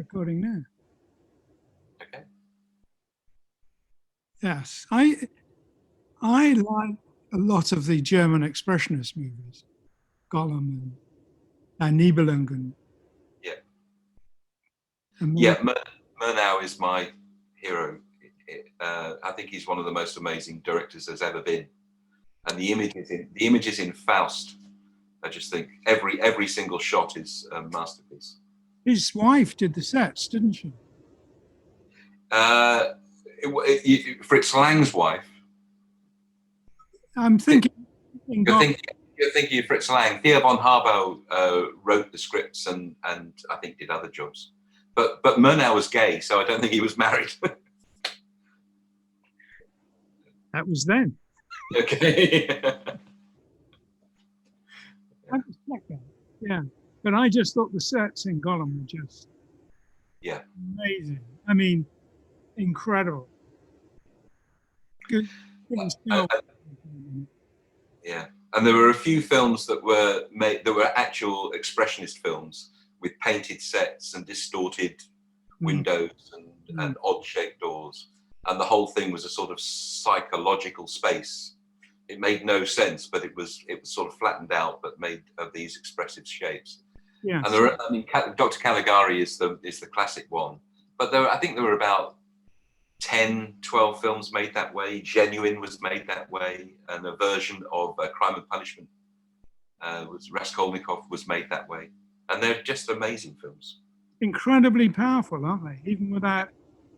recording now. Okay. Yes, I like a lot of the German expressionist movies, Gollum and Nibelungen. Yeah. And Yeah, Murnau is my hero. I think he's one of the most amazing directors there's ever been. And the images in Faust, I just think every single shot is a masterpiece. his wife did the sets, didn't she? Fritz Lang's wife. I'm thinking. You're thinking of Fritz Lang. Thea von Harbo wrote the scripts and I think did other jobs. But Murnau was gay, so I don't think he was married. That was then. Okay. I respect that. Yeah, but I just thought the sets in Gollum were just amazing. I mean, incredible. Good. Yeah, and there were a few films that were made that were actual expressionist films with painted sets and distorted windows and odd-shaped doors, and the whole thing was a sort of psychological space. It made no sense, but it was sort of flattened out, but made of these expressive shapes. Yeah, and Dr. Caligari is the classic one, but I think there were about 10, 12 films made that way. Genuine was made that way, and a version of Crime and Punishment Raskolnikov was made that way, and they're just amazing films. Incredibly powerful, aren't they? Even without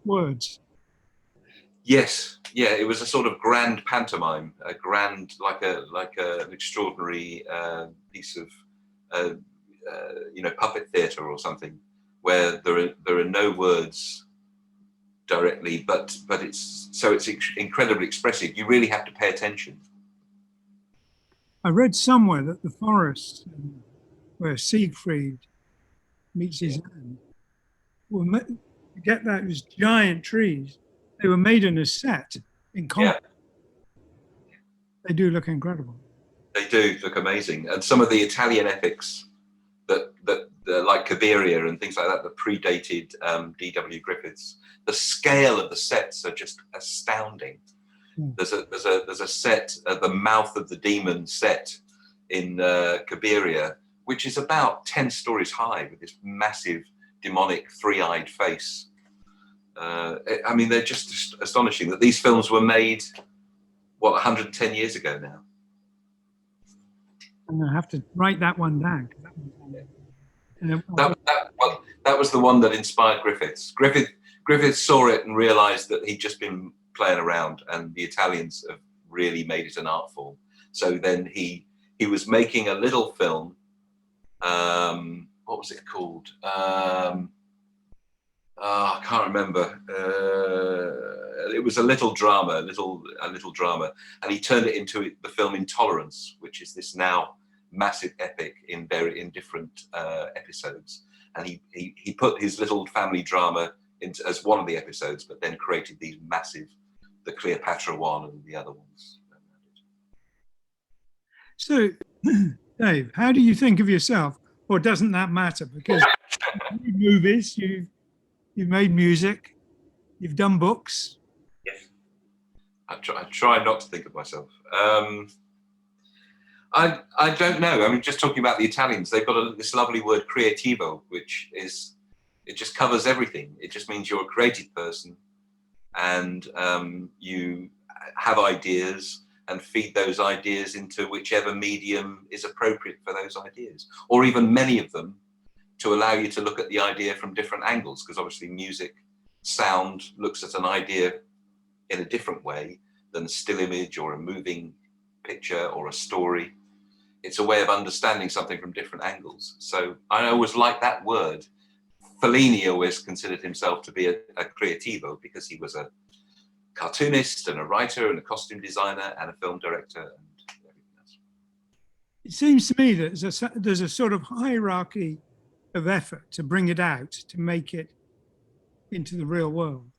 words. Yes, yeah, it was a sort of grand pantomime, a grand like an extraordinary piece of puppet theatre or something, where there are no words directly, but it's incredibly expressive. You really have to pay attention. I read somewhere that the forest where Siegfried meets his end, get those giant trees. They were made in a set in concrete. Yeah. They do look incredible. They do look amazing, and some of the Italian epics that like Cabiria and things like that predated D.W. Griffiths. The scale of the sets are just astounding. There's a set at the mouth of the demon set in Cabiria, which is about 10 stories high with this massive demonic three-eyed face. I mean, they're just astonishing that these films were made, 110 years ago now. I'm going to have to write that one down. That was the one that inspired Griffiths. Griffiths saw it and realised that he'd just been playing around, and the Italians have really made it an art form. So then he was making a little film. What was it called? I can't remember. It was a little drama, and he turned it into the film Intolerance, which is this now massive epic in different episodes. And he put his little family drama into as one of the episodes, but then created these massive, the Cleopatra one and the other ones. So, Dave, how do you think of yourself? Or doesn't that matter? Because you've made movies, you've made music, you've done books. Yes. I try not to think of myself. I don't know. I mean, just talking about the Italians, they've got this lovely word creativo, which it just covers everything. It just means you're a creative person, and you have ideas and feed those ideas into whichever medium is appropriate for those ideas, or even many of them, to allow you to look at the idea from different angles, because obviously music, sound looks at an idea in a different way than a still image or a moving picture or a story. It's a way of understanding something from different angles. So I always like that word. Fellini always considered himself to be a creativo, because he was a cartoonist and a writer and a costume designer and a film director and everything else. It seems to me that there's a sort of hierarchy of effort to bring it out, to make it into the real world.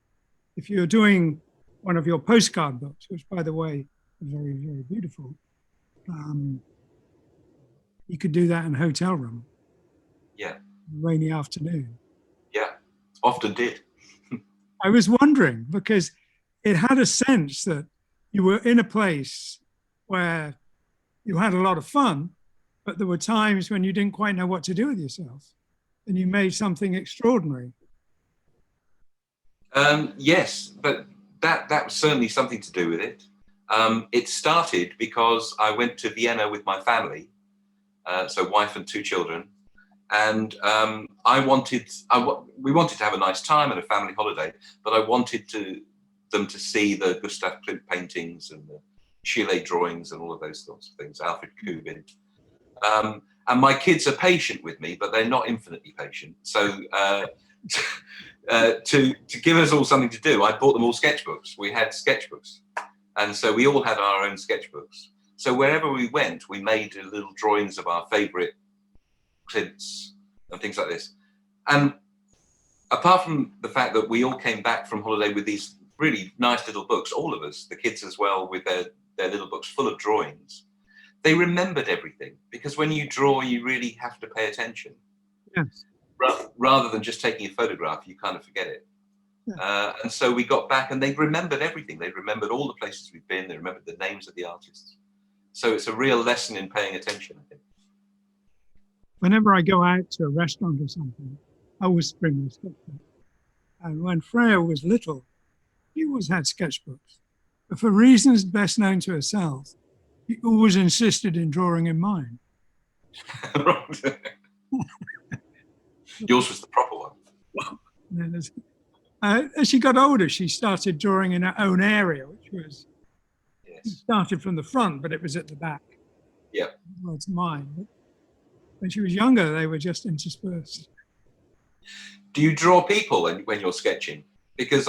If you're doing one of your postcard books, which, by the way, are very, very beautiful, you could do that in a hotel room. Yeah. Rainy afternoon. Yeah. often did. I was wondering because it had a sense that you were in a place where you had a lot of fun, but there were times when you didn't quite know what to do with yourself, and you made something extraordinary. Yes, but that was certainly something to do with it. It started because I went to Vienna with my family, so wife and 2 children, and we wanted to have a nice time and a family holiday, but I wanted them to see the Gustav Klimt paintings and the Chile drawings and all of those sorts of things, Alfred Kubin. And my kids are patient with me, but they're not infinitely patient. So to give us all something to do, I bought them all sketchbooks. We had sketchbooks. And so we all had our own sketchbooks. So wherever we went, we made little drawings of our favorite Klimts and things like this. And apart from the fact that we all came back from holiday with these really nice little books, all of us, the kids as well, with their little books full of drawings, they remembered everything, because when you draw, you really have to pay attention. Yes. Rather than just taking a photograph, you kind of forget it. Yeah. And so we got back and they remembered everything. They remembered all the places we've been. They remembered the names of the artists. So it's a real lesson in paying attention, I think. Whenever I go out to a restaurant or something, I always bring my sketchbook. And when Freya was little, she always had sketchbooks. But for reasons best known to herself, she always insisted in drawing in mine. Yours was the proper one. As she got older, she started drawing in her own area, which was, yes, started from the front, but it was at the back. Yeah. Well, it's mine. But when she was younger, they were just interspersed. Do you draw people when you're sketching? Because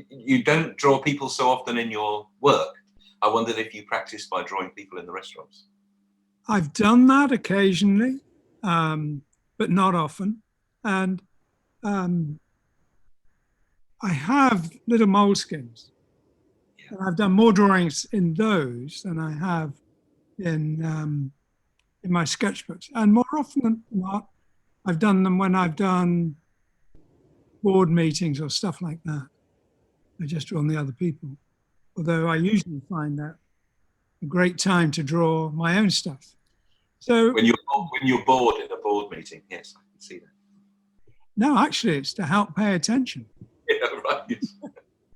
you don't draw people so often in your work. I wondered if you practiced by drawing people in the restaurants. I've done that occasionally, but not often. And I have little moleskins. Yeah. And I've done more drawings in those than I have in my sketchbooks. And more often than not, I've done them when I've done board meetings or stuff like that. I just draw on the other people. Although I usually find that a great time to draw my own stuff. So when you're bored in a board meeting, yes, I can see that. No, actually, it's to help pay attention. Yeah, right.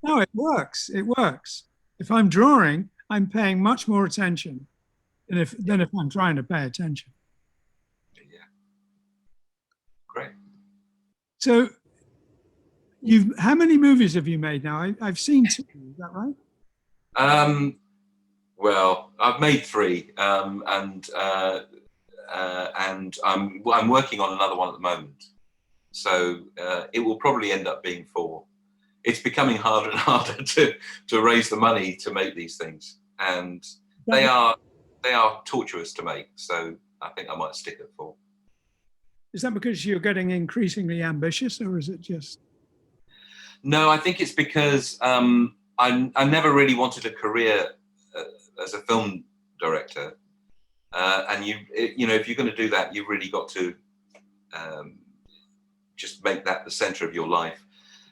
No, it works. It works. If I'm drawing, I'm paying much more attention than if I'm trying to pay attention. Yeah. Great. So, how many movies have you made now? I've seen 2. Is that right? Well, I've made 3, and I'm working on another one at the moment. So it will probably end up being 4. It's becoming harder and harder to raise the money to make these things, and they are torturous to make. So I think I might stick at 4. Is that because you're getting increasingly ambitious, or is it just? No, I think it's because I never really wanted a career as a film director, and you know, if you're going to do that, you've really got to just make that the center of your life.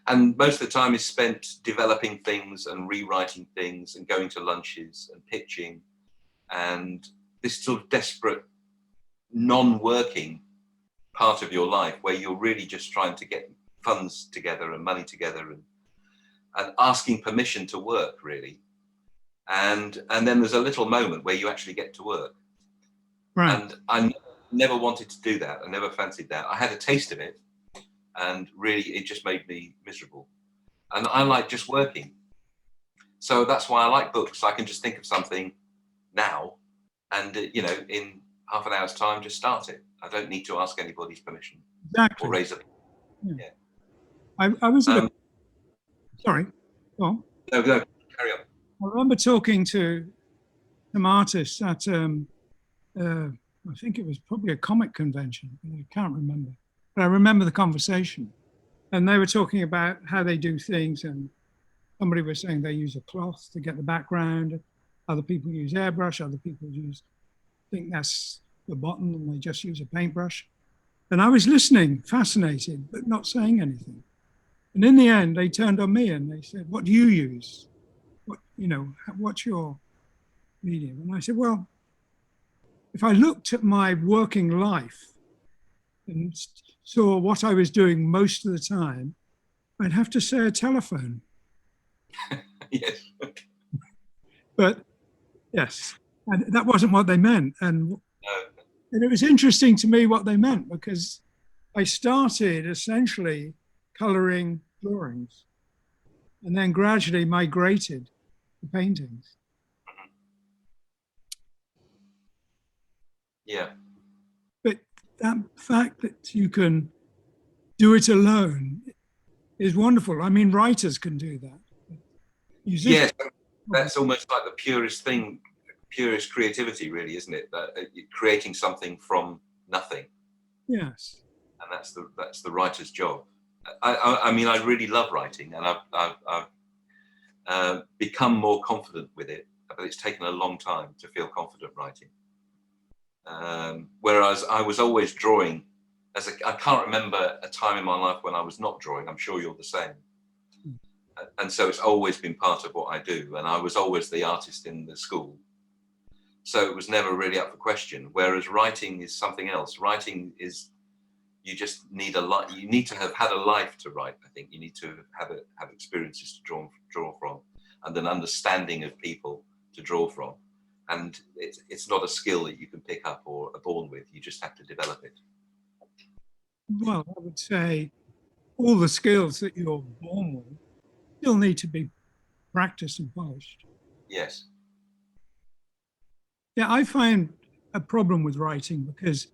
And most of the time is spent developing things and rewriting things and going to lunches and pitching, and this sort of desperate non-working part of your life where you're really just trying to get funds together and money together and asking permission to work, really. And then there's a little moment where you actually get to work. Right. And I never wanted to do that. I never fancied that. I had a taste of it, and really it just made me miserable. And I like just working. So that's why I like books. I can just think of something now and, you know, in half an hour's time, just start it. I don't need to ask anybody's permission. Exactly. Or raise it. Yeah. I was at sorry, go on. No, carry on. I remember talking to some artists at, I think it was probably a comic convention, but I can't remember. But I remember the conversation. And they were talking about how they do things, and somebody was saying they use a cloth to get the background. Other people use airbrush, other people think that's the button, and they just use a paintbrush. And I was listening, fascinated, but not saying anything. And in the end, they turned on me and they said, "What do you use? What's your medium?" And I said, "Well, if I looked at my working life and saw what I was doing most of the time, I'd have to say a telephone." Yes. But yes, and that wasn't what they meant. And No. it was interesting to me what they meant, because I started essentially coloring drawings and then gradually migrated to paintings. Yeah. But that fact that you can do it alone is wonderful. I mean, writers can do that. Yes, that's almost like the purest thing, purest creativity, really, isn't it? That you're creating something from nothing, Yes. and that's the writer's job. I mean, I really love writing, and I've become more confident with it, but it's taken a long time to feel confident writing. Whereas I was always drawing. I can't remember a time in my life when I was not drawing. I'm sure you're the same. And so it's always been part of what I do. And I was always the artist in the school. So it was never really up for question. Whereas writing is something else. Writing is, you just need you need to have had a life to write. I think you need to have experiences to draw from, and an understanding of people to draw from. And it's not a skill that you can pick up or are born with. You just have to develop it. Well, I would say all the skills that you're born with still need to be practiced and polished. Yes. Yeah, I find a problem with writing because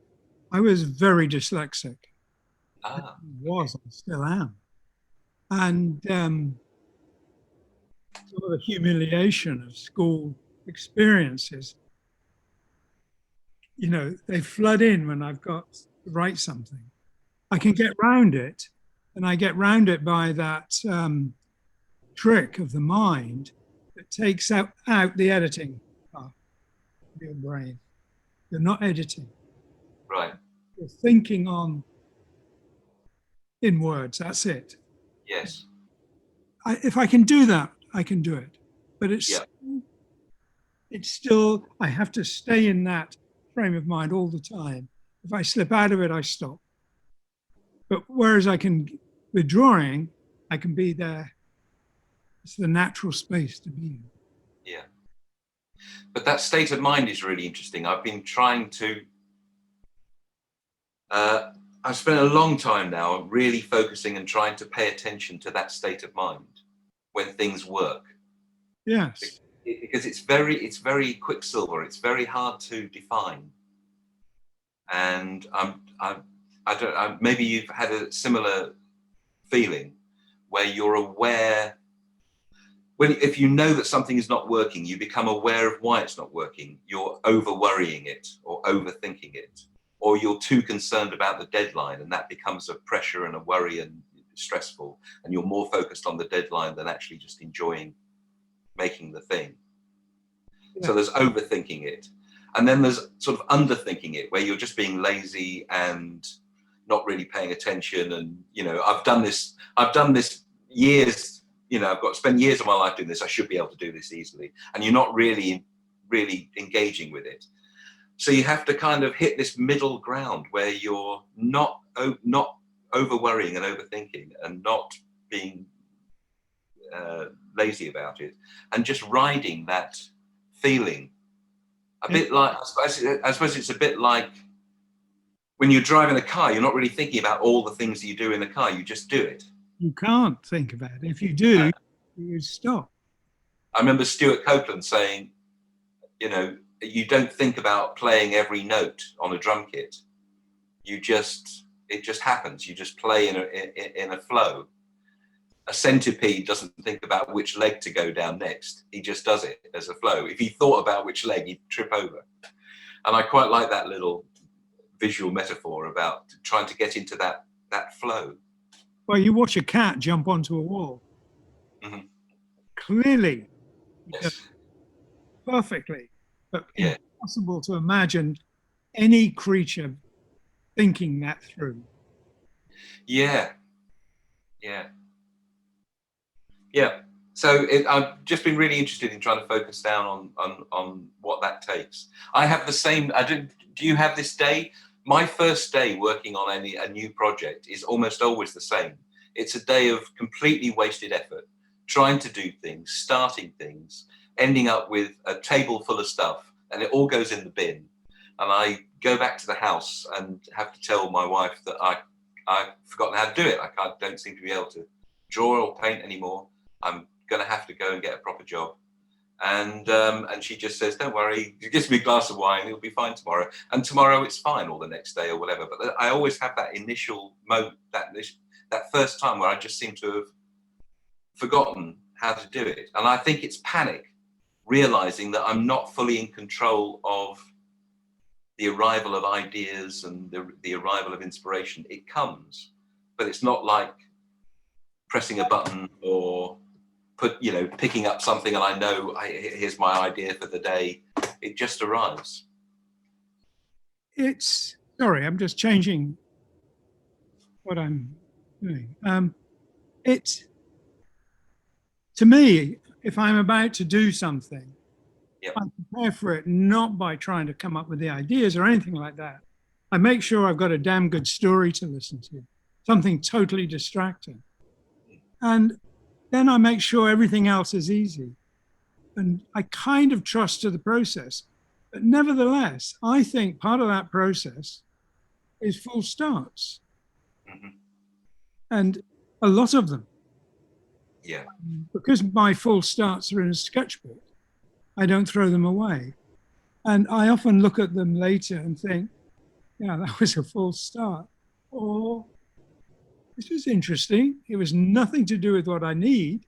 I was very dyslexic. Ah. I still am. And some of the humiliation of school experiences, they flood in when I've got to write something. I can get round it, and I get round it by that trick of the mind that takes out the editing part of your brain. You're not editing. Right. You're thinking in words. That's it. Yes. If I can do that, I can do it. But it's still, I have to stay in that frame of mind all the time. If I slip out of it, I stop. But whereas with drawing, I can be there. It's the natural space to be in. Yeah. But that state of mind is really interesting. I've been trying to, I've spent a long time now really focusing and trying to pay attention to that state of mind when things work. Yes. Because it's very quicksilver. It's very hard to define. And maybe you've had a similar feeling where you're aware. If you know that something is not working, you become aware of why it's not working. You're over worrying it or overthinking it, or you're too concerned about the deadline, and that becomes a pressure and a worry and stressful, and you're more focused on the deadline than actually just enjoying making the thing. Yeah. So there's overthinking it, and then there's sort of underthinking it, where you're just being lazy and not really paying attention. And I've done this years. I've got to spend years of my life doing this. I should be able to do this easily. And you're not really engaging with it. So you have to kind of hit this middle ground where you're not over worrying and overthinking, and not being lazy about it, and just riding that feeling. A bit like, I suppose it's a bit like when you're driving a car, you're not really thinking about all the things that you do in the car. You just do it. You can't think about it. If you do, you stop. I remember Stuart Copeland saying, you don't think about playing every note on a drum kit. It just happens. You just play in a flow. A centipede doesn't think about which leg to go down next. He just does it as a flow. If he thought about which leg, he'd trip over. And I quite like that little visual metaphor about trying to get into that flow. Well, you watch a cat jump onto a wall. Mm-hmm. Clearly, yes. Perfectly, but impossible to imagine any creature thinking that through. Yeah. Yeah. So I've just been really interested in trying to focus down on what that takes. I have the same. Do you have this day? My first day working on a new project is almost always the same. It's a day of completely wasted effort, trying to do things, starting things, ending up with a table full of stuff, and it all goes in the bin. And I go back to the house and have to tell my wife that I've forgotten how to do it. Don't seem to be able to draw or paint anymore. I'm going to have to go and get a proper job. And she just says, don't worry, she gives me a glass of wine, it'll be fine tomorrow. And tomorrow it's fine, or the next day or whatever. But I always have that initial moment, that first time where I just seem to have forgotten how to do it. And I think it's panic, realizing that I'm not fully in control of the arrival of ideas and the arrival of inspiration. It comes, but it's not like pressing a button or picking up something and I know here's my idea for the day. It just arrives. Sorry, I'm just changing what I'm doing. To me, if I'm about to do something, Yep. I prepare for it not by trying to come up with the ideas or anything like that. I make sure I've got a damn good story to listen to, something totally distracting. And then I make sure everything else is easy. And I kind of trust to the process. But nevertheless, I think part of that process is full starts. Mm-hmm. And a lot of them. Yeah. Because my full starts are in a sketchbook, I don't throw them away. And I often look at them later and think, yeah, that was a false start. Or this was interesting. It was nothing to do with what I need,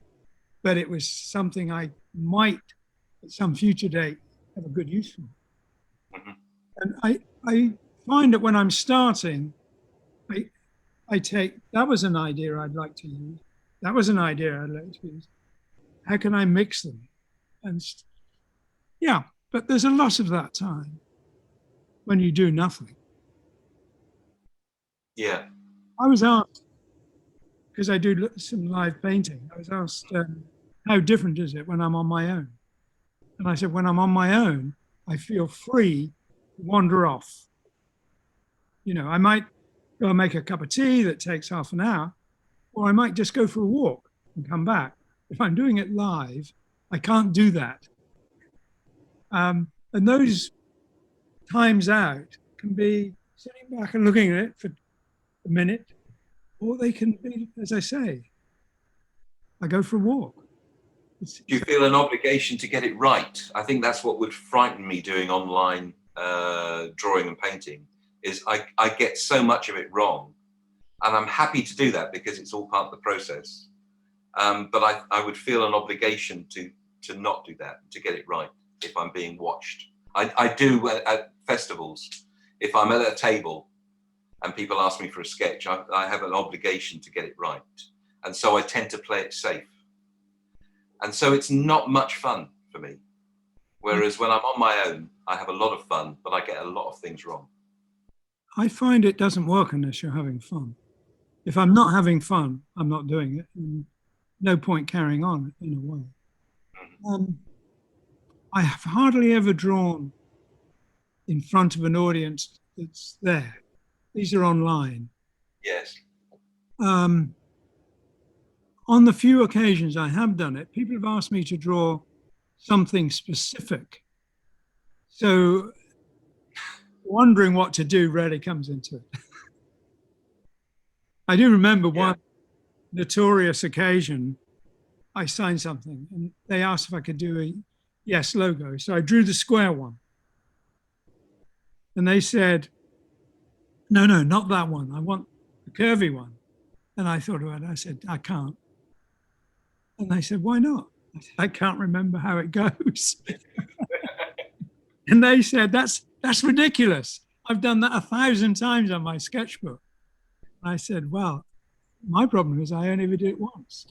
but it was something I might at some future date have a good use for. Mm-hmm. And I find that when I'm starting, I take, that was an idea I'd like to use. That was an idea I'd like to use. How can I mix them? And yeah, but there's a lot of that time when you do nothing. Yeah. I was asked, because I do some live painting, I was asked, how different is it when I'm on my own? And I said, when I'm on my own, I feel free to wander off. I might go and make a cup of tea that takes half an hour, or I might just go for a walk and come back. If I'm doing it live, I can't do that. And those times out can be sitting back and looking at it for a minute, or they can be, as I say, I go for a walk. Do you feel an obligation to get it right? I think that's what would frighten me doing online drawing and painting, is I get so much of it wrong. And I'm happy to do that because it's all part of the process. But I would feel an obligation to not do that, to get it right if I'm being watched. I do at festivals. If I'm at a table and people ask me for a sketch, I have an obligation to get it right. And so I tend to play it safe. And so it's not much fun for me. Whereas when I'm on my own, I have a lot of fun, but I get a lot of things wrong. I find it doesn't work unless you're having fun. If I'm not having fun, I'm not doing it. And no point carrying on in a way. I have hardly ever drawn in front of an audience that's there. These are online. Yes. On the few occasions I have done it, people have asked me to draw something specific. So wondering what to do rarely comes into it. I do remember one notorious occasion, I signed something and they asked if I could do a yes logo. So I drew the square one. And they said, no, not that one. I want the curvy one. And I thought about it. I said, I can't. And they said, why not? I said, I can't remember how it goes. And they said, that's ridiculous. I've done that 1,000 times on my sketchbook. I said, well, my problem is I only ever do it once.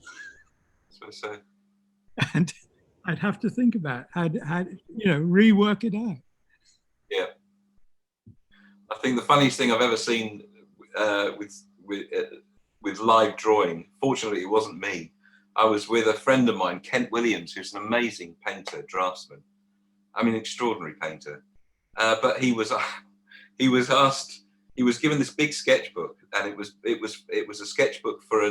So. And I'd have to think about how rework it out. Yeah. I think the funniest thing I've ever seen with live drawing, fortunately it wasn't me, I was with a friend of mine, Kent Williams, who's an amazing painter, draftsman. I mean, extraordinary painter. But he was asked. He was given this big sketchbook, and it was a sketchbook for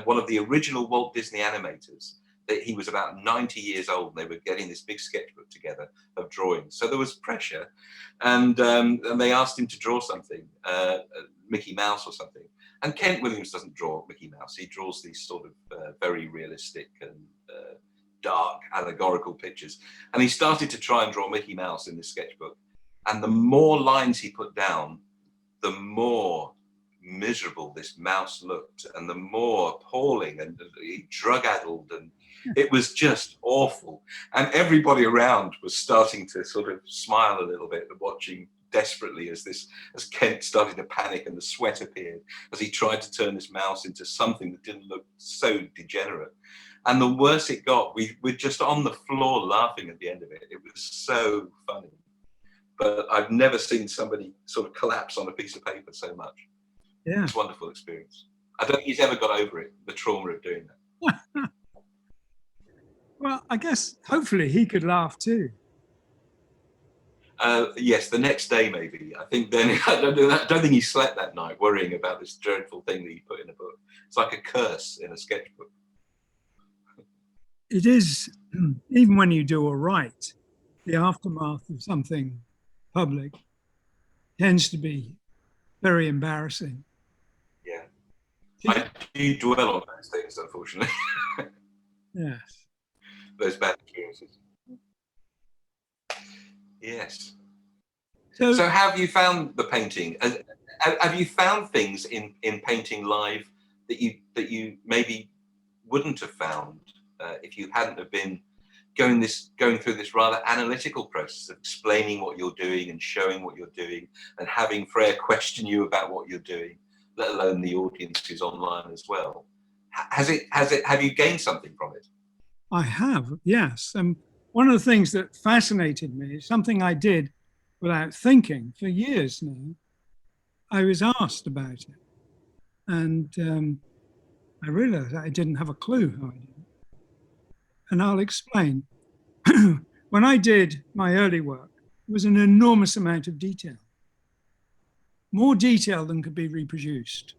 one of the original Walt Disney animators. That he was about 90 years old, and they were getting this big sketchbook together of drawings. So there was pressure, and they asked him to draw something, Mickey Mouse or something. And Kent Williams doesn't draw Mickey Mouse. He draws these sort of very realistic and dark allegorical pictures. And he started to try and draw Mickey Mouse in this sketchbook. And the more lines he put down, the more miserable this mouse looked, and the more appalling and drug-addled, and it was just awful. And everybody around was starting to sort of smile a little bit and watching desperately as Kent started to panic and the sweat appeared as he tried to turn this mouse into something that didn't look so degenerate. And the worse it got, we were just on the floor laughing at the end of it. It was so funny. But I've never seen somebody sort of collapse on a piece of paper so much. Yeah. It's a wonderful experience. I don't think he's ever got over it, the trauma of doing that. Well, I guess hopefully he could laugh too. Yes, the next day maybe. I think then I don't think he slept that night worrying about this dreadful thing that he put in a book. It's like a curse in a sketchbook. It is, even when you do all right, the aftermath of something public tends to be very embarrassing. Yeah. I do dwell on those things, unfortunately. Yes. Those bad experiences. Yes. So have you found the painting? Have you found things in painting live that you maybe wouldn't have found if you hadn't have been going through this rather analytical process of explaining what you're doing and showing what you're doing and having Freya question you about what you're doing, let alone the audience who's online as well? Have you gained something from it? I have, yes. And one of the things that fascinated me is something I did without thinking for years now. I was asked about it, and I realized I didn't have a clue how I did it. And I'll explain. When I did my early work, it was an enormous amount of detail, more detail than could be reproduced.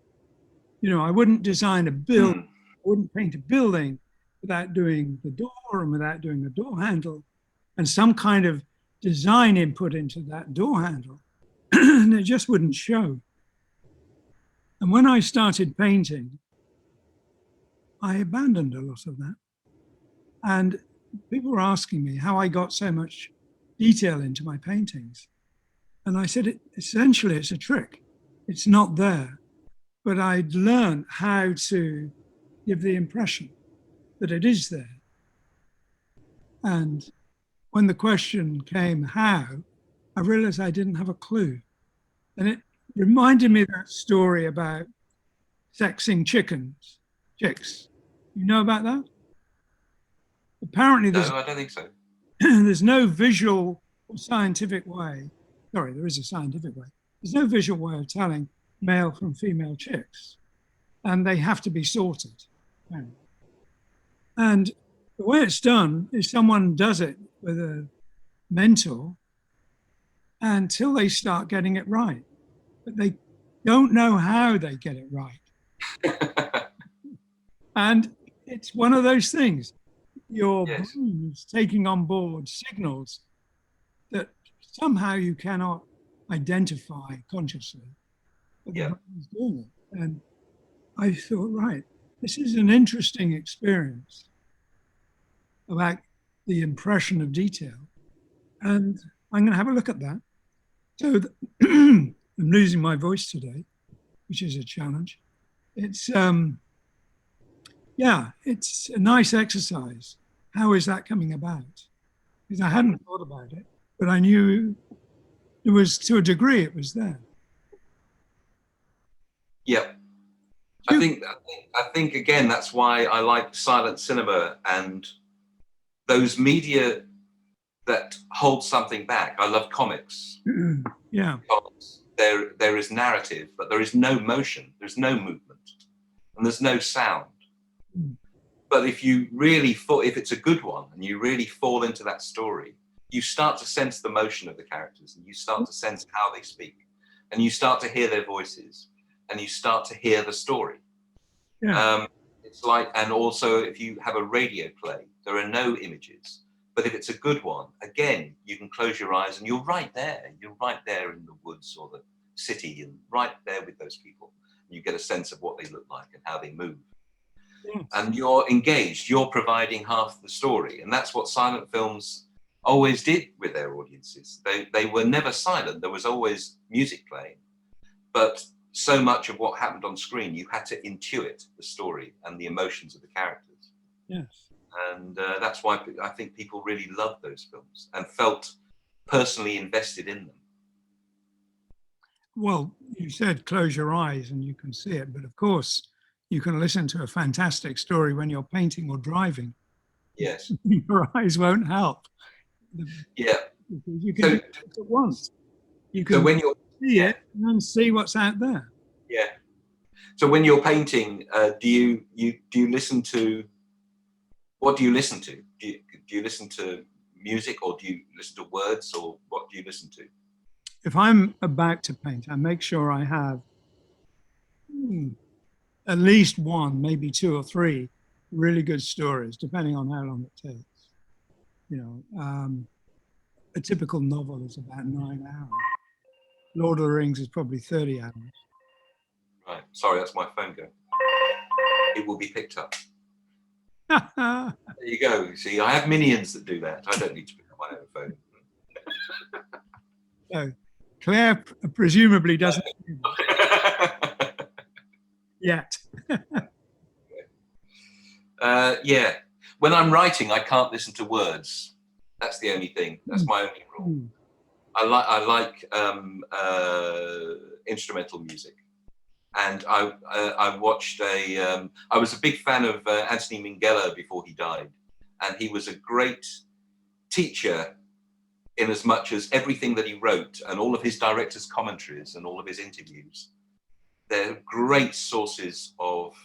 You know, I wouldn't design a building, I wouldn't paint a building without doing the door and without doing a door handle and some kind of design input into that door handle. And it just wouldn't show. And when I started painting, I abandoned a lot of that. And people were asking me how I got so much detail into my paintings. And I said, essentially, it's a trick. It's not there. But I'd learned how to give the impression that it is there. And when the question came, how, I realized I didn't have a clue. And it reminded me of that story about sexing chicks. You know about that? Apparently, No, I don't think so. There's no visual or scientific way. Sorry, there is a scientific way. There's no visual way of telling male from female chicks, and they have to be sorted. And the way it's done is someone does it with a mentor until they start getting it right, but they don't know how they get it right. And it's one of those things. Your brain is taking on board signals that somehow you cannot identify consciously. But the brain is doing it. And I thought, right, this is an interesting experience about the impression of detail. And I'm going to have a look at that. So I'm losing my voice today, which is a challenge. It's it's a nice exercise. How is that coming about? Because I hadn't thought about it, but I knew it was, to a degree, it was there. Yeah. I think again, that's why I like silent cinema and those media that hold something back. I love comics. Yeah. Comics. There is narrative, but there is no motion. There's no movement, and there's no sound. But if you really if it's a good one and you really fall into that story, you start to sense the motion of the characters, and you start to sense how they speak, and you start to hear their voices, and you start to hear the story. Yeah. It's like, and also if you have a radio play, there are no images. But if it's a good one, again, you can close your eyes and you're right there. You're right there in the woods or the city, and right there with those people. You get a sense of what they look like and how they move. Yes. And you're engaged. You're providing half the story. And that's what silent films always did with their audiences. They were never silent. There was always music playing. But so much of what happened on screen, you had to intuit the story and the emotions of the characters. Yes. And that's why I think people really loved those films and felt personally invested in them. Well, you said close your eyes and you can see it, but of course you can listen to a fantastic story when you're painting or driving. Yes. Your eyes won't help. Yeah. You can do it at once. You can So when you're see it and then see what's out there. Yeah. So when you're painting, do you listen to, what do you listen to? Do you listen to music, or do you listen to words, or what do you listen to? If I'm about to paint, I make sure I have at least one, maybe two or three really good stories, depending on how long it takes. A typical novel is about 9 hours. Lord of the Rings is probably 30 hours. Right. Sorry, that's my phone going. It will be picked up. There you go. See, I have minions that do that. I don't need to pick up my own phone. So Claire presumably doesn't yet. Yeah. When I'm writing, I can't listen to words. That's the only thing. That's my only rule. I like instrumental music, and I watched I was a big fan of Anthony Minghella before he died, and he was a great teacher in as much as everything that he wrote and all of his director's commentaries and all of his interviews, they're great sources of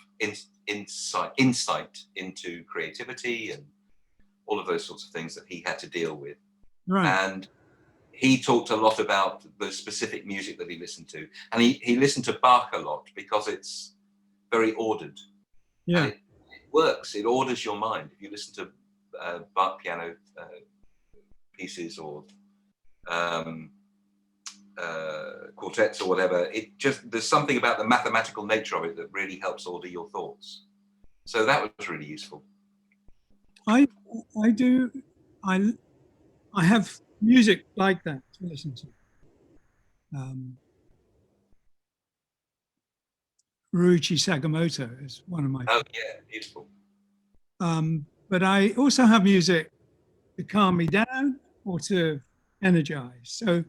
insight into creativity and all of those sorts of things that he had to deal with. Right. And he talked a lot about the specific music that he listened to. And he listened to Bach a lot because it's very ordered. Yeah. And it works. It orders your mind. If you listen to Bach piano pieces or quartets or whatever, there's something about the mathematical nature of it that really helps order your thoughts. So that was really useful. I have music like that to listen to. Ryuichi Sakamoto is one of my Oh yeah, beautiful. but I also have music to calm me down or to energize. So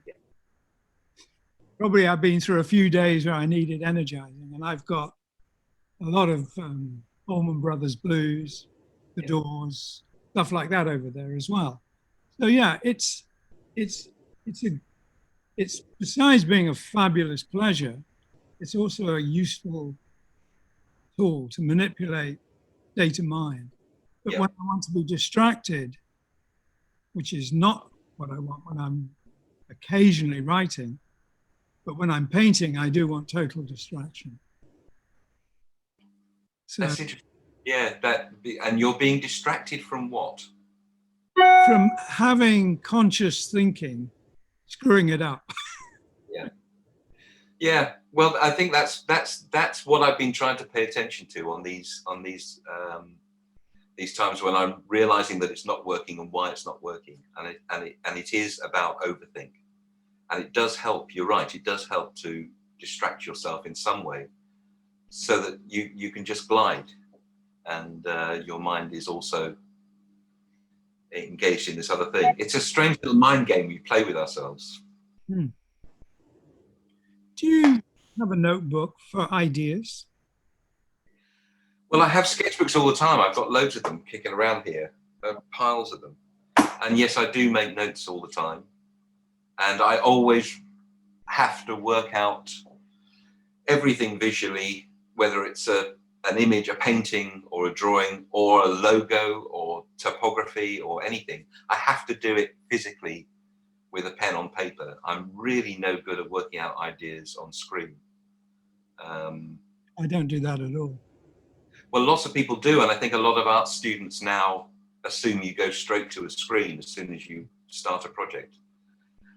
probably I've been through a few days where I needed energizing, and I've got a lot of Allman Brothers blues, The Doors, stuff like that over there as well. So yeah, it's besides being a fabulous pleasure, it's also a useful tool to manipulate state of mind. But when I want to be distracted, which is not what I want when I'm occasionally writing, but when I'm painting, I do want total distraction. So, that's interesting. Yeah, and you're being distracted from what? from having conscious thinking, screwing it up. Yeah. Well, I think that's what I've been trying to pay attention to on these times when I'm realizing that it's not working and why it's not working, and it is about overthink, and it does help. You're right. It does help to distract yourself in some way, so that you can just glide, and your mind is also engaged in this other thing. It's a strange little mind game we play with ourselves. Do you have a notebook for ideas? Well, I have sketchbooks all the time. I've got loads of them kicking around here, piles of them. And yes, I do make notes all the time. And I always have to work out everything visually, whether it's a an image, a painting or a drawing or a logo or typography or anything, I have to do it physically with a pen on paper. I'm really no good at working out ideas on screen. I don't do that at all. Well, lots of people do, and I think a lot of art students now assume you go straight to a screen as soon as you start a project.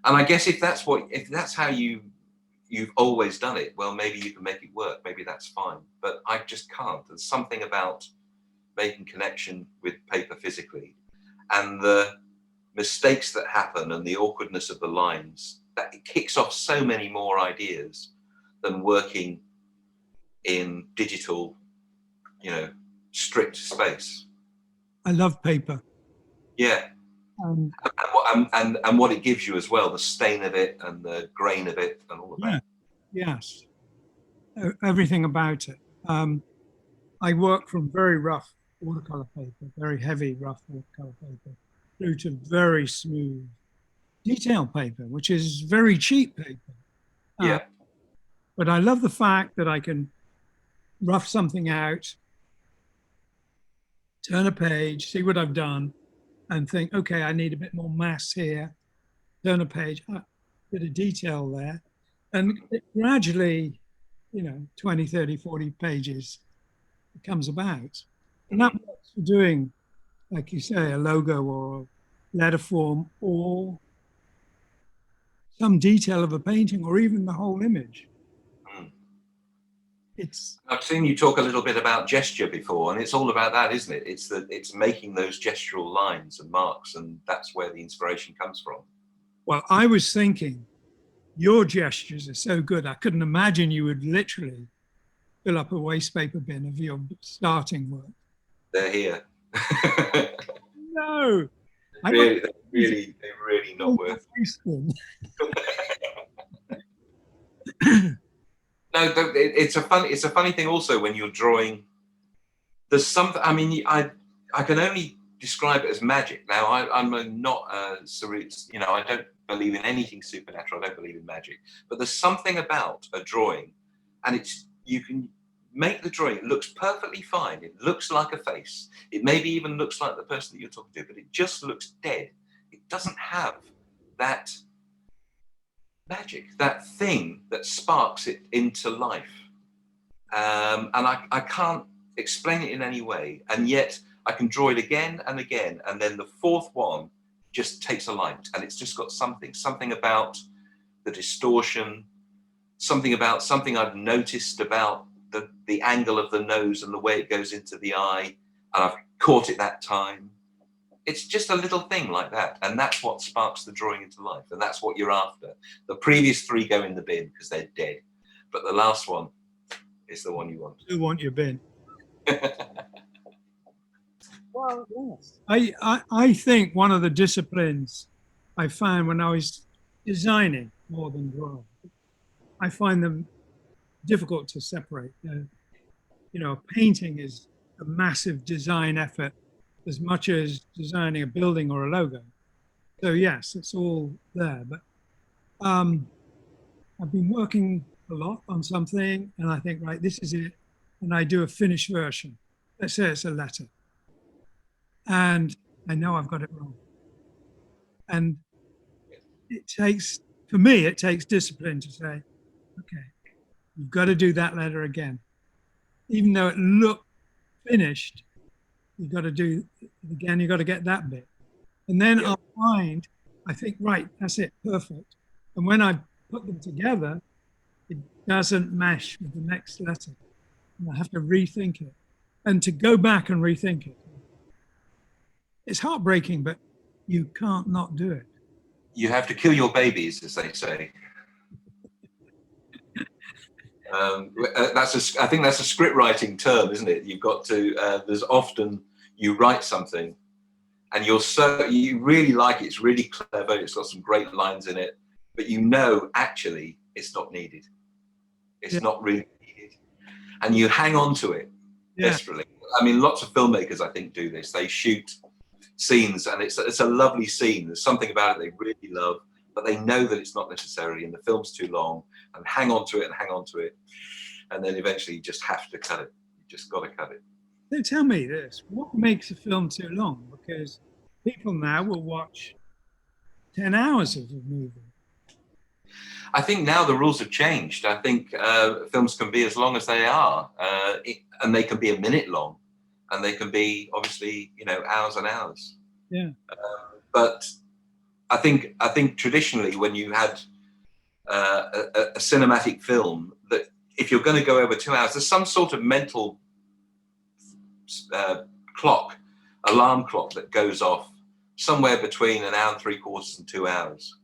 And I guess if that's how you've always done it, well, maybe you can make it work. Maybe that's fine. But I just can't. There's something about making connection with paper physically, and the mistakes that happen and the awkwardness of the lines, that it kicks off so many more ideas than working in digital, strict space. I love paper. Yeah. And what it gives you as well, the stain of it and the grain of it and all of that. Yes. Everything about it. I work from very rough watercolor paper, very heavy rough watercolor paper, through to very smooth detail paper, which is very cheap paper. Yeah. But I love the fact that I can rough something out, turn a page, see what I've done, and think, okay, I need a bit more mass here, turn a page, a bit of detail there. And it gradually, 20, 30, 40 pages comes about. And that works for doing, like you say, a logo or a letter form or some detail of a painting or even the whole image. I've seen you talk a little bit about gesture before, and it's all about that, isn't it? It's making those gestural lines and marks, and that's where the inspiration comes from. Well, I was thinking, your gestures are so good. I couldn't imagine you would literally fill up a waste paper bin of your starting work. They're here. No. They're really not worth it. No, it's a funny thing also when you're drawing. There's something. I mean, I can only describe it as magic. Now, I'm not a surrealist. I don't believe in anything supernatural. I don't believe in magic. But there's something about a drawing, and you can make the drawing. It looks perfectly fine. It looks like a face. It maybe even looks like the person that you're talking to, but it just looks dead. It doesn't have that magic, that thing that sparks it into life. And I can't explain it in any way. And yet I can draw it again and again. And then the fourth one just takes a light, and it's just got something about the distortion, something I've noticed about the angle of the nose and the way it goes into the eye. And I've caught it that time. It's just a little thing like that. And that's what sparks the drawing into life. And that's what you're after. The previous three go in the bin because they're dead. But the last one is the one you want. You want your bin. Well, yes. I think one of the disciplines I found when I was designing more than drawing, I find them difficult to separate. A painting is a massive design effort as much as designing a building or a logo. So yes, it's all there. But I've been working a lot on something, and I think, right, this is it. And I do a finished version. Let's say it's a letter. And I know I've got it wrong. And for me, it takes discipline to say, okay, you've got to do that letter again. Even though it looked finished, you've got to do it again. You've got to get that bit. And then I think, right, that's it, perfect. And when I put them together, it doesn't mesh with the next letter. And I have to rethink it. And to go back and rethink it, it's heartbreaking, but you can't not do it. You have to kill your babies, as they say. I think that's a script writing term, isn't it? You've got to. There's often you write something, and you really like it. It's really clever. It's got some great lines in it, but actually it's not needed. It's not really needed, and you hang on to it desperately. I mean, lots of filmmakers, I think, do this. They shoot scenes, and it's a lovely scene. There's something about it they really love, but they know that it's not necessary, and the film's too long, and hang on to it, and then eventually you just have to cut it. You Just got to cut it. So tell me this, what makes a film too long? Because people now will watch 10 hours of a movie. I think now the rules have changed. I think films can be as long as they are, and they can be a minute long, and they can be obviously, you know, hours and hours. Yeah. But I think traditionally, when you had a cinematic film, that if you're going to go over 2 hours, there's some sort of mental clock, alarm clock that goes off somewhere between an hour and 3/4 and 2 hours.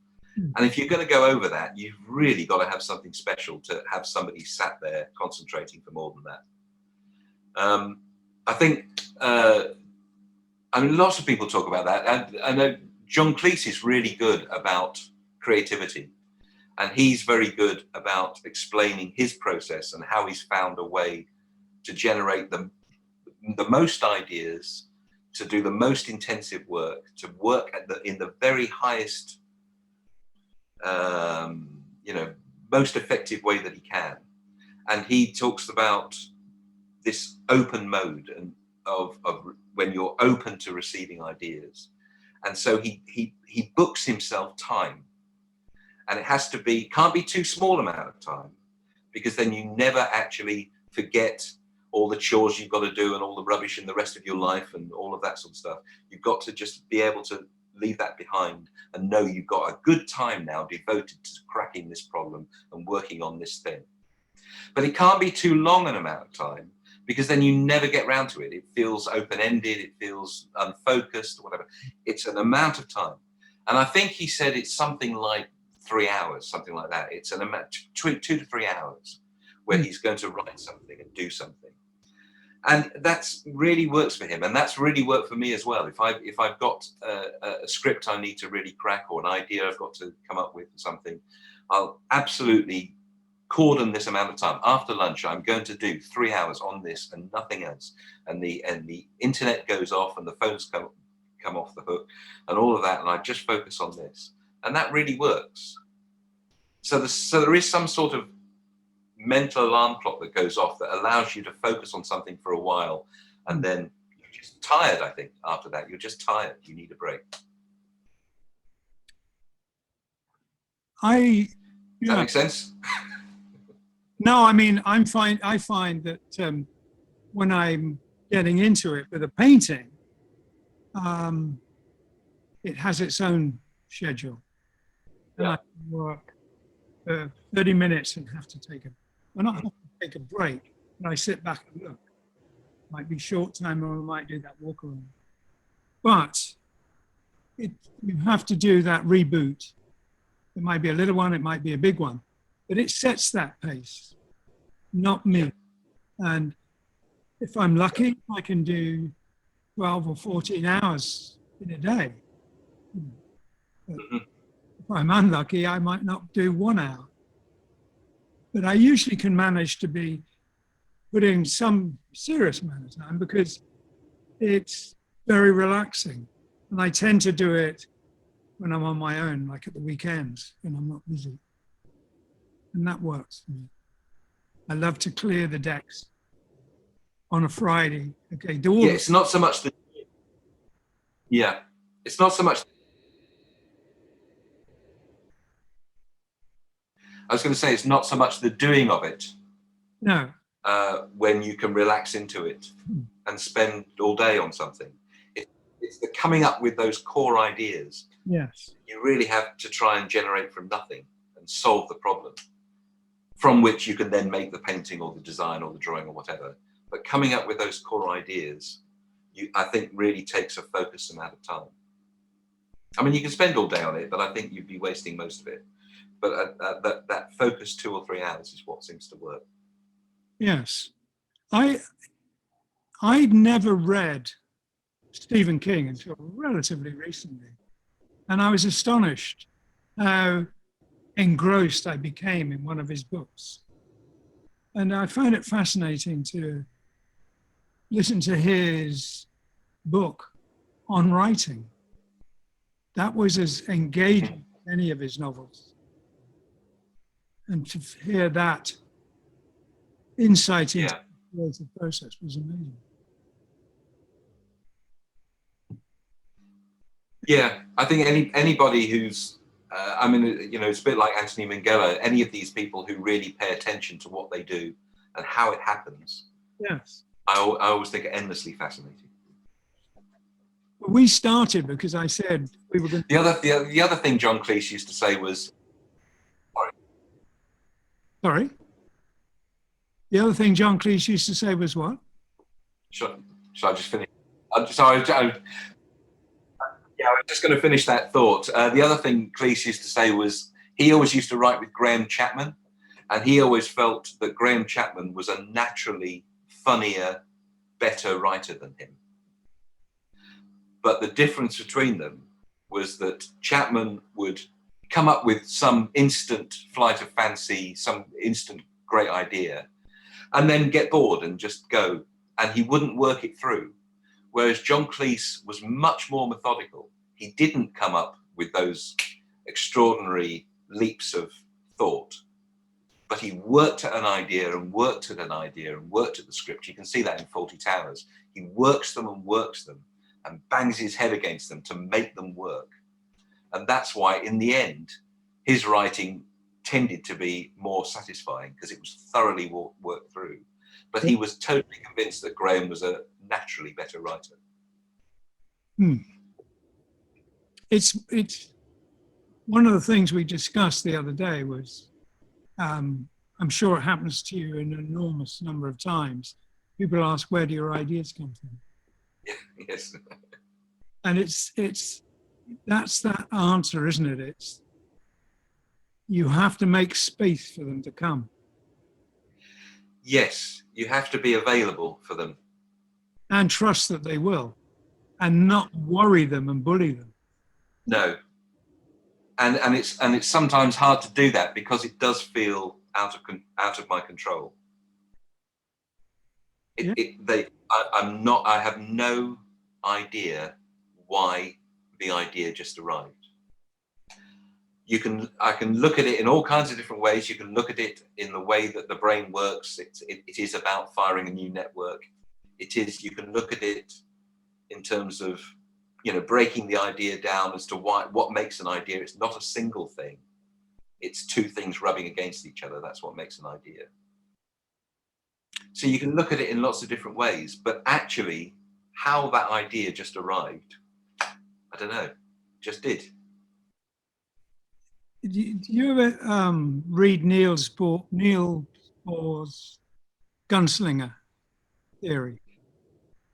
And if you're going to go over that, you've really got to have something special to have somebody sat there concentrating for more than that. I think, I mean, lots of people talk about that. And I know John Cleese is really good about creativity. And he's very good about explaining his process and how he's found a way to generate the most ideas, to do the most intensive work, to work in the very highest, you know, most effective way that he can. And he talks about this open mode and of when you're open to receiving ideas. And so he books himself time, and it has to be, can't be too small amount of time, because then you never actually forget all the chores you've got to do and all the rubbish in the rest of your life and all of that sort of stuff. You've got to just be able to leave that behind and know you've got a good time now devoted to cracking this problem and working on this thing. But it can't be too long an amount of time, because then you never get round to it. It feels open-ended, it feels unfocused, or whatever. It's an amount of time. And I think he said it's something like 3 hours, something like that. It's an amount, 2 to 3 hours, where he's going to write something and do something. And that's really works for him, and that's really worked for me as well. If I've got a script I need to really crack, or an idea I've got to come up with or something, I'll absolutely cordon this amount of time. After lunch, I'm going to do 3 hours on this and nothing else. And the internet goes off and the phones come off the hook and all of that, and I just focus on this. And that really works. So there is some sort of mental alarm clock that goes off that allows you to focus on something for a while, and then you're just tired. I think after that you're just tired, you need a break. Does that make sense? No, I mean, I find that when I'm getting into it with a painting, it has its own schedule, and I can work 30 minutes and have to take a break, and I sit back and look. Might be short time, or I might do that walk around. But you have to do that reboot. It might be a little one, it might be a big one, but it sets that pace, not me. And if I'm lucky, I can do 12 or 14 hours in a day. But if I'm unlucky, I might not do 1 hour. But I usually can manage to be putting some serious amount of time, because it's very relaxing. And I tend to do it when I'm on my own, like at the weekends when I'm not busy. And that works for me. I love to clear the decks on a Friday. Okay, do all it's not so much the it's not so much. I was going to say, it's not so much the doing of it. No. When you can relax into it and spend all day on something. It's the coming up with those core ideas. Yes. You really have to try and generate from nothing and solve the problem, from which you can then make the painting or the design or the drawing or whatever. But coming up with those core ideas, I think really takes a focused amount of time. I mean, you can spend all day on it, but I think you'd be wasting most of it. But that focused 2 or 3 hours is what seems to work. Yes. I'd never read Stephen King until relatively recently. And I was astonished how engrossed I became in one of his books. And I found it fascinating to listen to his book on writing. That was as engaging as any of his novels. And to hear that insight into creative process was amazing. Yeah, I think anybody who's, I mean, you know, it's a bit like Anthony Minghella. Any of these people who really pay attention to what they do and how it happens, Yes. I always think are endlessly fascinating. We started because I said we were going to... The other thing John Cleese used to say was, Sorry? The other thing John Cleese used to say was what? Shall I just finish? I'm sorry. Yeah, I was just going to finish that thought. The other thing Cleese used to say was he always used to write with Graham Chapman, and he always felt that Graham Chapman was a naturally funnier, better writer than him. But the difference between them was that Chapman would come up with some instant flight of fancy, some instant great idea, and then get bored and just go, and he wouldn't work it through. Whereas John Cleese was much more methodical. He didn't come up with those extraordinary leaps of thought, but he worked at an idea and worked at an idea and worked at the script. You can see that in Fawlty Towers. He works them and bangs his head against them to make them work. And that's why, in the end, his writing tended to be more satisfying because it was thoroughly worked through. But he was totally convinced that Graham was a naturally better writer. It's one of the things we discussed the other day was, I'm sure it happens to you an enormous number of times. People ask, where do your ideas come from? Yes. And that's that answer, isn't it? It's, you have to make space for them to come. Yes, you have to be available for them. And trust that they will, and not worry them and bully them. No. And it's sometimes hard to do that because it does feel out of my control. I have no idea why the idea just arrived. I can look at it in all kinds of different ways. You can look at it in the way that the brain works. It is about firing a new network. You can look at it in terms of, you know, breaking the idea down as to what makes an idea. It's not a single thing. It's two things rubbing against each other. That's what makes an idea. So you can look at it in lots of different ways, but actually how that idea just arrived, I don't know, just did. Do you ever read Neil Bohr's gunslinger theory?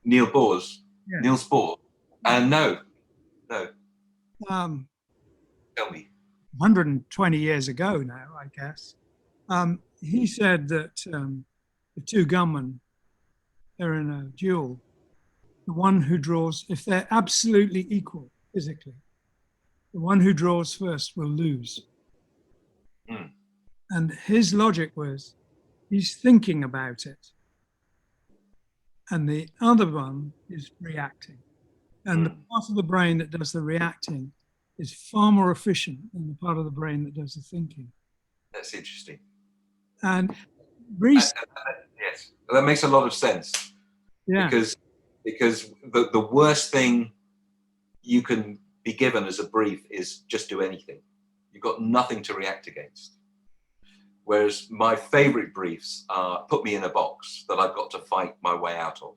Niels Bohr? Yeah. Niels Bohr? No. Tell me. 120 years ago now, I guess. He said that the two gunmen, they're in a duel. The one who draws, if they're absolutely equal physically, the one who draws first will lose. Mm. And his logic was, he's thinking about it. And the other one is reacting. And the part of the brain that does the reacting is far more efficient than the part of the brain that does the thinking. That's interesting. And yes, that makes a lot of sense. Yeah. Because the worst thing you can be given as a brief is just do anything. You've got nothing to react against. Whereas my favorite briefs are put me in a box that I've got to fight my way out of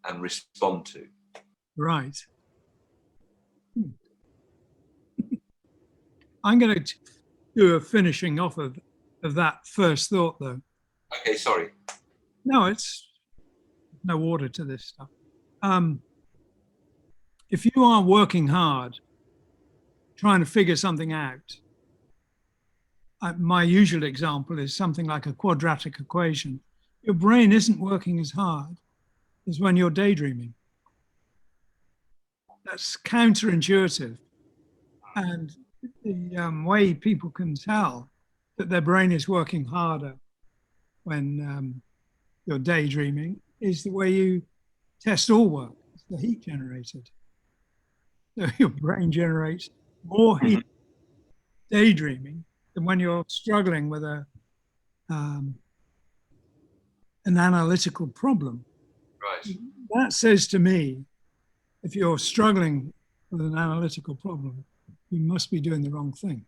and respond to. Right. I'm going to do a finishing off of that first thought, though. Okay, sorry. No, it's no order to this stuff. If you are working hard, trying to figure something out, my usual example is something like a quadratic equation. Your brain isn't working as hard as when you're daydreaming. That's counterintuitive. And the way people can tell that their brain is working harder when you're daydreaming is the way you test all work. It's the heat generated. So your brain generates more heat daydreaming than when you're struggling with an analytical problem. Right. That says to me, if you're struggling with an analytical problem, you must be doing the wrong thing.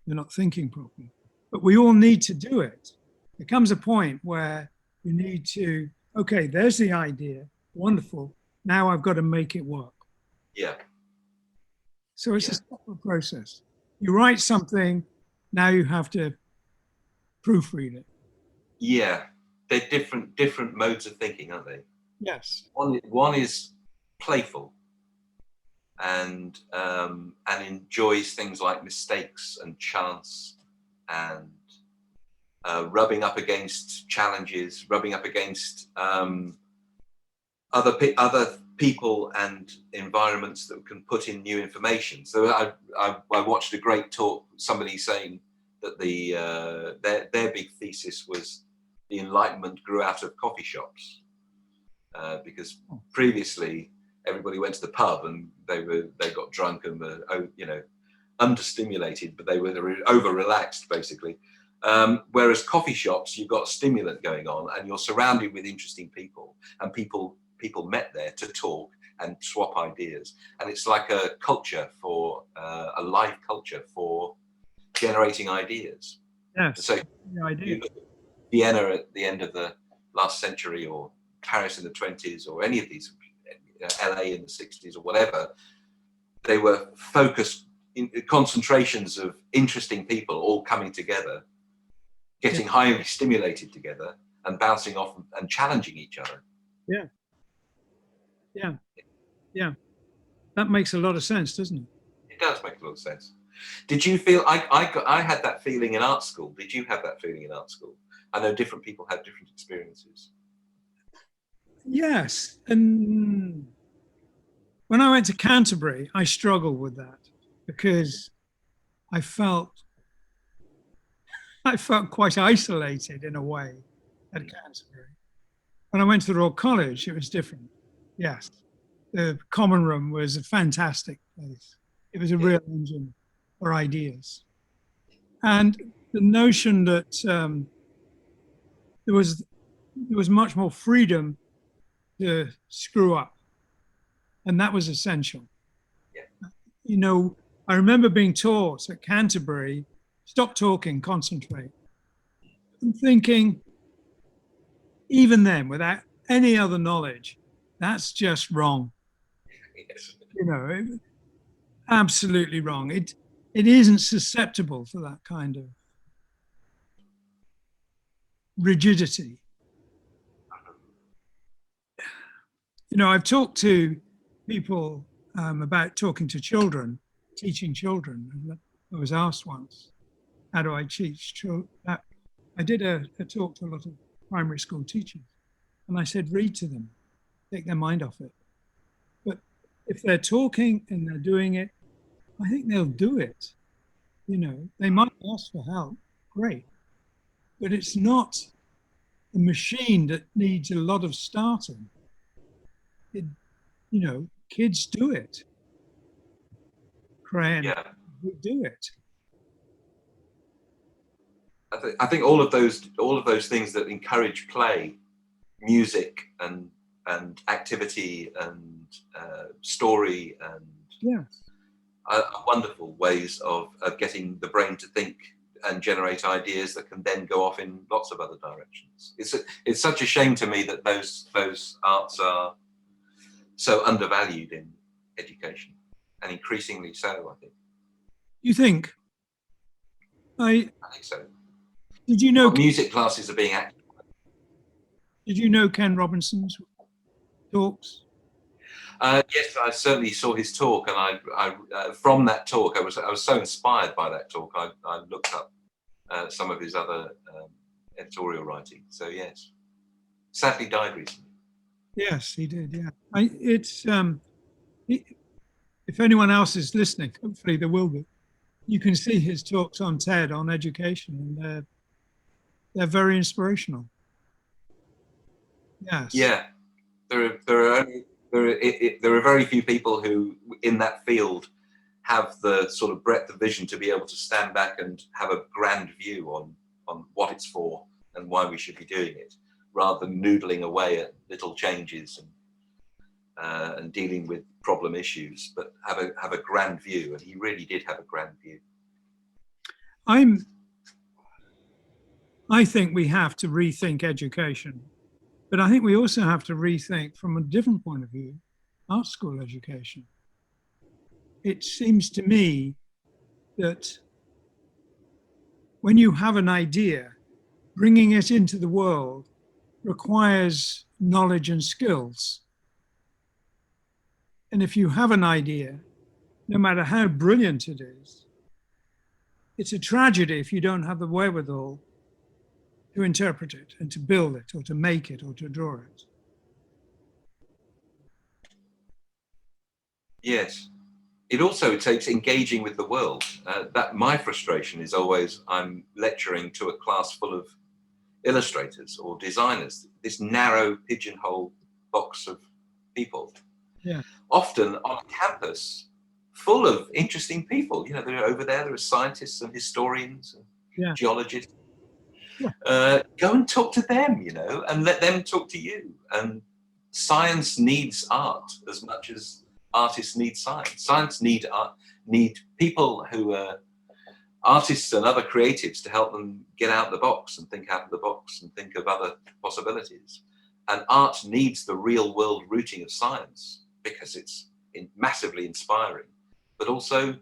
You're not thinking properly. But we all need to do it. There comes a point where you need to, okay, there's the idea, wonderful. Now I've got to make it work. Yeah. So it's a separate process. You write something, now you have to proofread it. Yeah. They're different modes of thinking, aren't they? Yes. One is playful and enjoys things like mistakes and chance and rubbing up against challenges, rubbing up against other people and environments that can put in new information. So I watched a great talk, somebody saying that their big thesis was the Enlightenment grew out of coffee shops, because previously everybody went to the pub and they got drunk and were, you know, understimulated, but they were over relaxed basically. Whereas coffee shops, you've got stimulant going on and you're surrounded with interesting people, and people met there to talk and swap ideas. And it's like a culture for a live culture for generating ideas. Yes. So the idea. you look at Vienna at the end of the last century, or Paris in the 20s, or any of these, LA in the 60s or whatever, they were focused in concentrations of interesting people all coming together, getting highly stimulated together and bouncing off and challenging each other. Yeah. Yeah. Yeah. That makes a lot of sense, doesn't it? It does make a lot of sense. Did you feel, I had that feeling in art school. Did you have that feeling in art school? I know different people had different experiences. Yes. And when I went to Canterbury, I struggled with that because I felt quite isolated in a way at Canterbury. When I went to the Royal College, it was different. Yes. The common room was a fantastic place. It was a real engine for ideas. And the notion that there was much more freedom to screw up. And that was essential. Yeah. You know, I remember being taught at Canterbury, stop talking, concentrate. And thinking, even then, without any other knowledge, that's just wrong. Yes. You know, absolutely wrong. It isn't susceptible to that kind of rigidity. You know, I've talked to people about talking to children, teaching children. And I was asked once, how do I teach children? I did a talk to a lot of primary school teachers, and I said, read to them, take their mind off it. But if they're talking and they're doing it, I think they'll do it. You know, they might ask for help, great. But it's not a machine that needs a lot of starting. You know, kids do it. Crayon do it. I think all of those things that encourage play, music and activity and story and are wonderful ways of getting the brain to think and generate ideas that can then go off in lots of other directions. It's such a shame to me that those arts are so undervalued in education, and increasingly so, I think. You think? I think so. Did you know? Music classes are being active. Did you know Ken Robinson's talks? Yes, I certainly saw his talk, and I from that talk, I was so inspired by that talk. I looked up some of his other editorial writing. So yes, sadly died recently. Yes, he did. Yeah, if anyone else is listening, hopefully there will be. You can see his talks on TED on education, and they're very inspirational. Yes. Yeah, there are very few people who in that field have the sort of breadth of vision to be able to stand back and have a grand view on what it's for and why we should be doing it. rather than noodling away at little changes and dealing with problem issues, but have a grand view. And he really did have a grand view. I think we have to rethink education, but I think we also have to rethink from a different point of view, art school education. It seems to me that when you have an idea, bringing it into the world requires knowledge and skills. And if you have an idea, no matter how brilliant it is, it's a tragedy if you don't have the wherewithal to interpret it and to build it or to make it or to draw it. Yes. It also takes engaging with the world. That my frustration is always I'm lecturing to a class full of illustrators or designers, this narrow pigeonhole box of people. Yeah. Often on a campus full of interesting people. You know, they're over there are scientists and historians and geologists. Yeah. Go and talk to them, you know, and let them talk to you. And science needs art as much as artists need science. Science need people who are artists and other creatives to help them get out the box and think out of the box and think of other possibilities. And art needs the real world rooting of science because it's massively inspiring, but also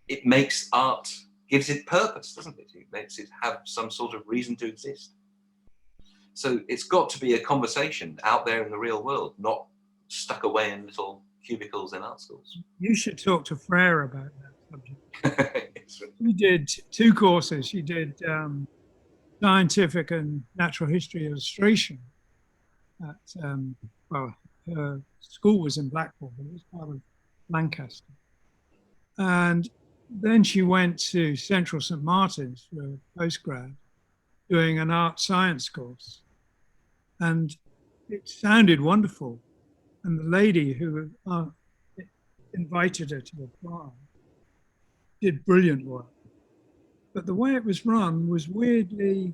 it makes art, gives it purpose, doesn't it? It makes it have some sort of reason to exist. So it's got to be a conversation out there in the real world, not stuck away in little cubicles in art schools. You should talk to Freya about that subject. She did 2 courses. She did scientific and natural history illustration at, well, her school was in Blackpool, but it was part of Lancaster. And then she went to Central St. Martin's for a postgrad, doing an art science course. And it sounded wonderful. And the lady who invited her to apply did brilliant work. But the way it was run was weirdly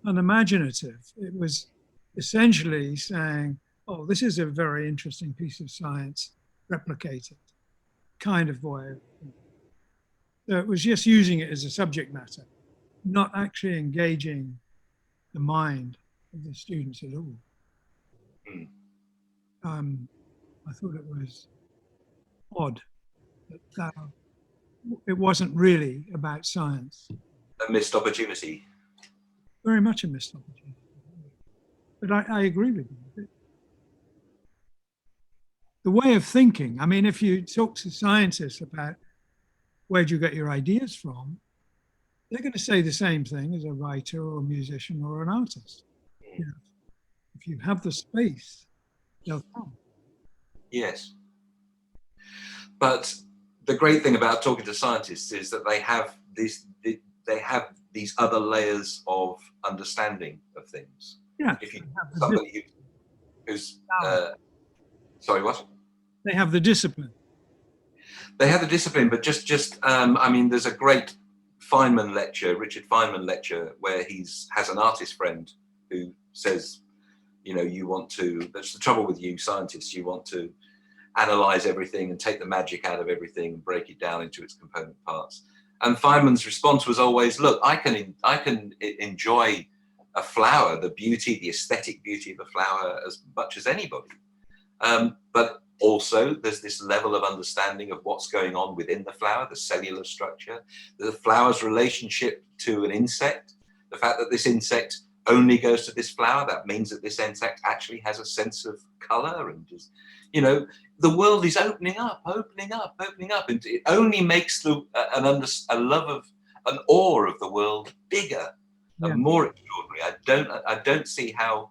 unimaginative. It was essentially saying, oh, this is a very interesting piece of science, replicate it, kind of way. So it was just using it as a subject matter, not actually engaging the mind of the students at all. I thought it was odd that it wasn't really about science. A missed opportunity. Very much a missed opportunity. But I agree with you. The way of thinking, I mean, if you talk to scientists about where do you get your ideas from, they're going to say the same thing as a writer or a musician or an artist. You know, if you have the space, they'll come. Yes. But the great thing about talking to scientists is that they have these other layers of understanding of things. Yeah. If you somebody who's sorry, what? They have the discipline. They have the discipline, but I mean, there's a great Feynman lecture, Richard Feynman lecture, where has an artist friend who says, you know, that's the trouble with you scientists, you want to analyze everything and take the magic out of everything and break it down into its component parts. And Feynman's response was always, look, I can enjoy a flower, the beauty, the aesthetic beauty of a flower as much as anybody. But also there's this level of understanding of what's going on within the flower, the cellular structure, the flower's relationship to an insect, the fact that this insect only goes to this flower, that means that this insect actually has a sense of color and just, you know, the world is opening up, and it only makes an awe of the world bigger and more extraordinary. I don't see how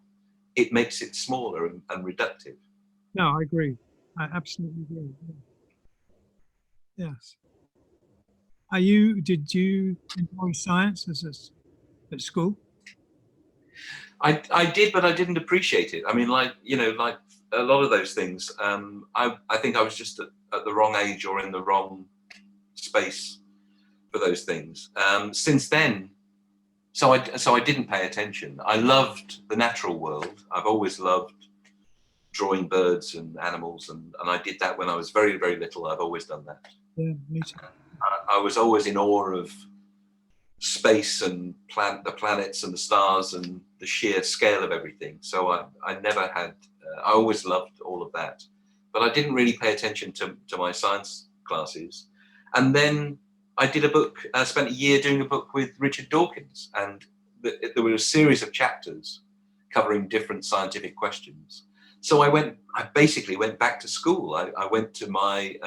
it makes it smaller and reductive. No, I agree. I absolutely agree. Yes. Did you enjoy science at school? I did, but I didn't appreciate it. I mean, like a lot of those things, I think I was just at the wrong age or in the wrong space for those things. Since then, So I didn't pay attention. I loved the natural world. I've always loved drawing birds and animals, and I did that when I was very, very little. I've always done that. Yeah, me too. I was always in awe of space and the planets and the stars and the sheer scale of everything. So I never had, I always loved all of that. But I didn't really pay attention to my science classes. And then I did a book, spent a year doing a book with Richard Dawkins, and there were a series of chapters covering different scientific questions. So I basically went back to school. I went to my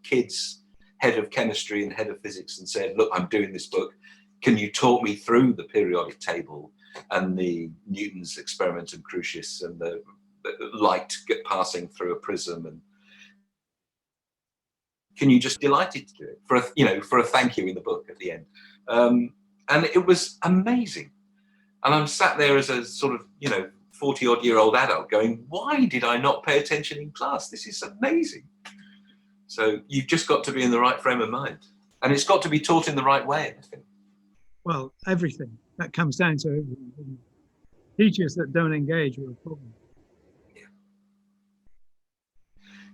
kids' head of chemistry and head of physics and said, look, I'm doing this book. Can you talk me through the periodic table and the Newton's experimentum crucius and the light passing through a prism, and can you just delighted to do it for a thank you in the book at the end. And it was amazing. And I'm sat there as a sort of 40-odd-year-old adult going, why did I not pay attention in class? This is amazing. So you've just got to be in the right frame of mind, and it's got to be taught in the right way, I think. Well, everything that comes down to everything. Teachers that don't engage are a problem.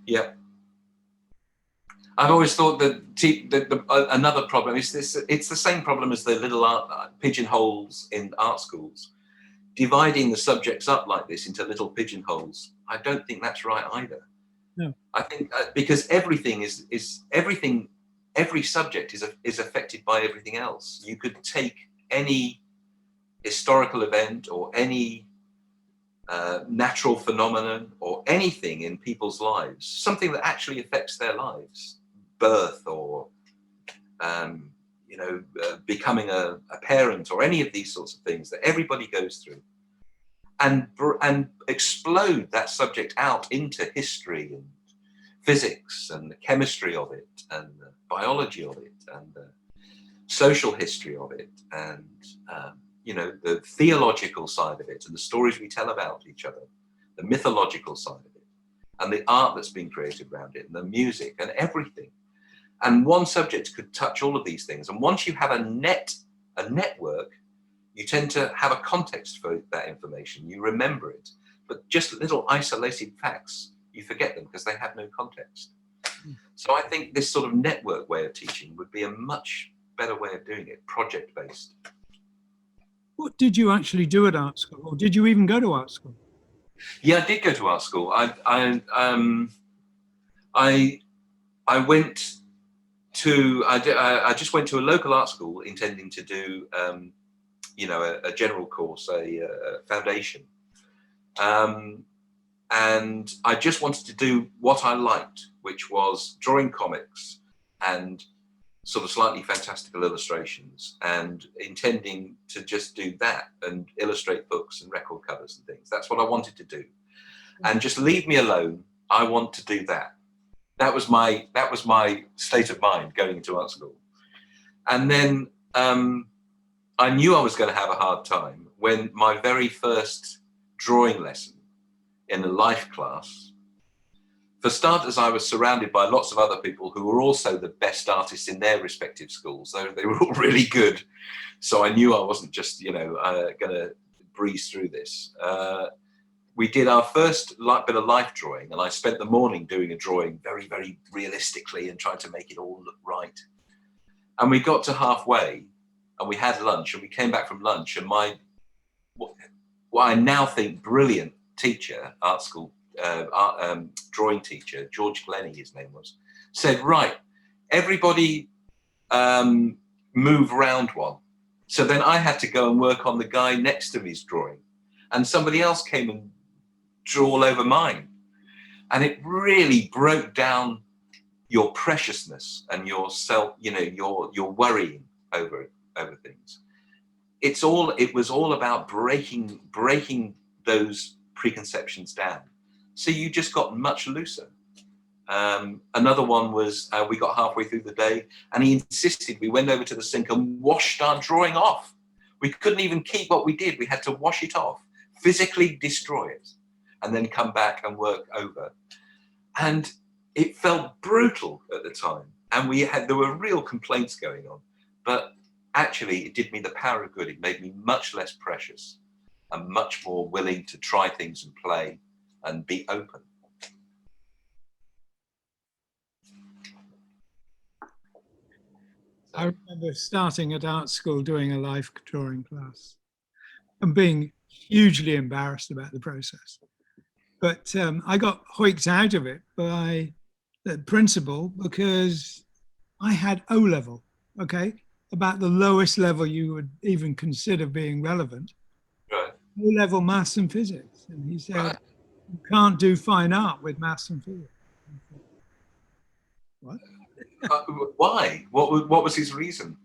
Yeah. I've always thought that another problem is this. It's the same problem as the little pigeonholes in art schools. Dividing the subjects up like this into little pigeonholes, I don't think that's right either. No. I think because everything every subject is affected by everything else. You could take any historical event or any natural phenomenon or anything in people's lives, something that actually affects their lives, birth or becoming a parent or any of these sorts of things that everybody goes through, and explode that subject out into history and physics and the chemistry of it and the biology of it and the social history of it and the theological side of it and the stories we tell about each other, the mythological side of it and the art that's been created around it and the music and everything. And one subject could touch all of these things. And once you have a network, you tend to have a context for that information. You remember it, but just little isolated facts, you forget them because they have no context. So I think this sort of network way of teaching would be a much better way of doing it, project-based. What did you actually do at art school, or did you even go to art school? Yeah, I did go to art school. I just went to a local art school intending to do a general course, a foundation, and I just wanted to do what I liked, which was drawing comics and sort of slightly fantastical illustrations, and intending to just do that and illustrate books and record covers and things. That's what I wanted to do, and just leave me alone. I want to do that. That was my state of mind going into art school. And then I knew I was going to have a hard time when my very first drawing lesson in a life class. For starters, I was surrounded by lots of other people who were also the best artists in their respective schools. They were all really good. So I knew I wasn't just, going to breeze through this. We did our first bit of life drawing, and I spent the morning doing a drawing very, very realistically and trying to make it all look right. And we got to halfway, and we had lunch, and we came back from lunch, and what I now think brilliant teacher, art school, drawing teacher, George Glennie, his name was, said, right, everybody move round one. So then I had to go and work on the guy next to me's drawing, and somebody else came and drew all over mine. And it really broke down your preciousness and your self, your worrying over things. It was all about breaking those preconceptions down. So you just got much looser. Another one was we got halfway through the day and he insisted we went over to the sink and washed our drawing off. We couldn't even keep what we did. We had to wash it off, physically destroy it, and then come back and work over. And it felt brutal at the time. And there were real complaints going on. But actually it did me the power of good. It made me much less precious and much more willing to try things and play and be open. I remember starting at art school doing a life drawing class and being hugely embarrassed about the process. But I got hoiked out of it by the principal because I had O level, okay, about the lowest level you would even consider being relevant. Right. O level maths and physics. And he said, Right. you can't do fine art with maths and physics. What? Why? What was his reason?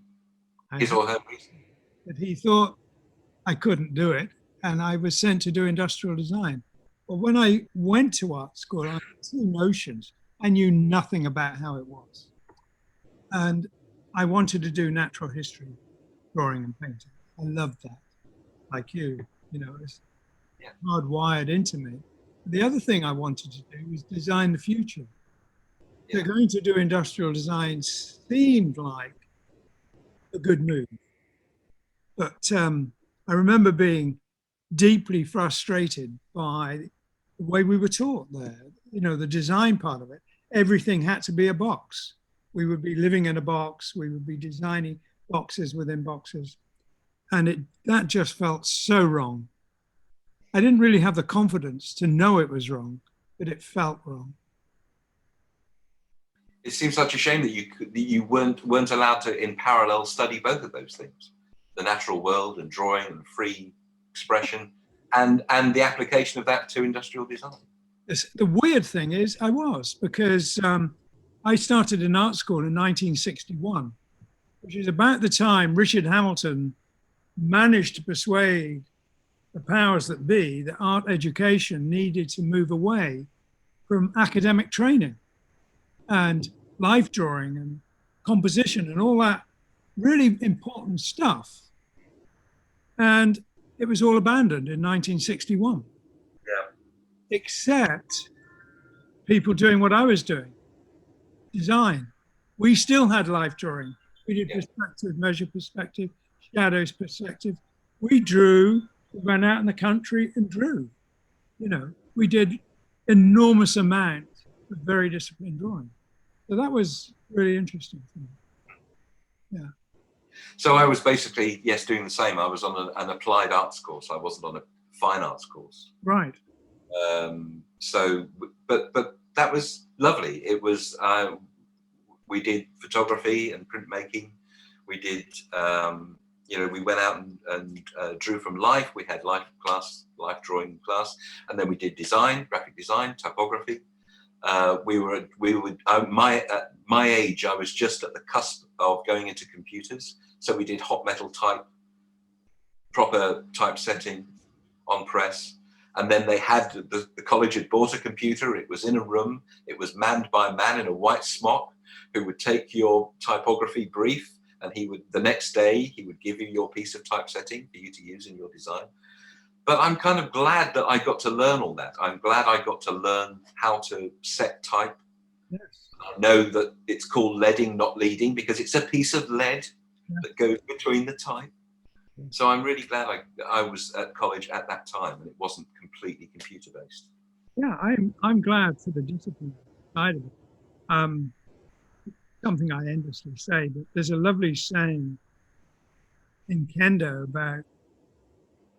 His or her reason? But he thought I couldn't do it, and I was sent to do industrial design. But when I went to art school, I had two notions. I knew nothing about how it was. And I wanted to do natural history, drawing and painting. I loved that, like you know, it's hardwired into me. The other thing I wanted to do was design the future. So going to do industrial design seemed like a good move. But I remember being deeply frustrated by the way we were taught there. You know, the design part of it, everything had to be a box. We would be living in a box. We would be designing boxes within boxes. And that just felt so wrong. I didn't really have the confidence to know it was wrong, but it felt wrong. It seems such a shame that you weren't allowed to in parallel study both of those things, the natural world and drawing and free expression, and the application of that to industrial design. The weird thing is I was, because I started in art school in 1961, which is about the time Richard Hamilton managed to persuade the powers that be that art education needed to move away from academic training and life drawing and composition and all that really important stuff. And it was all abandoned in 1961. Yeah. Except people doing what I was doing, design. We still had life drawing. We did perspective, measure perspective, shadows perspective. We drew, we went out in the country and drew. You know, we did enormous amount of very disciplined drawing. So that was really interesting for me. Yeah. So I was basically, doing the same. I was on an applied arts course. I wasn't on a fine arts course. Right. But that was lovely. It was, we did photography and printmaking. We did, we went out and drew from life. We had life drawing class, and then we did design, graphic design, typography. My age, I was just at the cusp of going into computers. So we did hot metal type, proper typesetting on press. And then they had, the college had bought a computer. It was in a room. It was manned by a man in a white smock who would take your typography brief, and the next day, he would give you your piece of typesetting for you to use in your design. But I'm kind of glad that I got to learn all that. I'm glad I got to learn how to set type. Yes. I know that it's called leading, not leading, because it's a piece of lead that goes between the type. So I'm really glad I was at college at that time and it wasn't completely computer based. Yeah, I'm glad for the discipline side of it. Something I endlessly say, but there's a lovely saying in Kendo about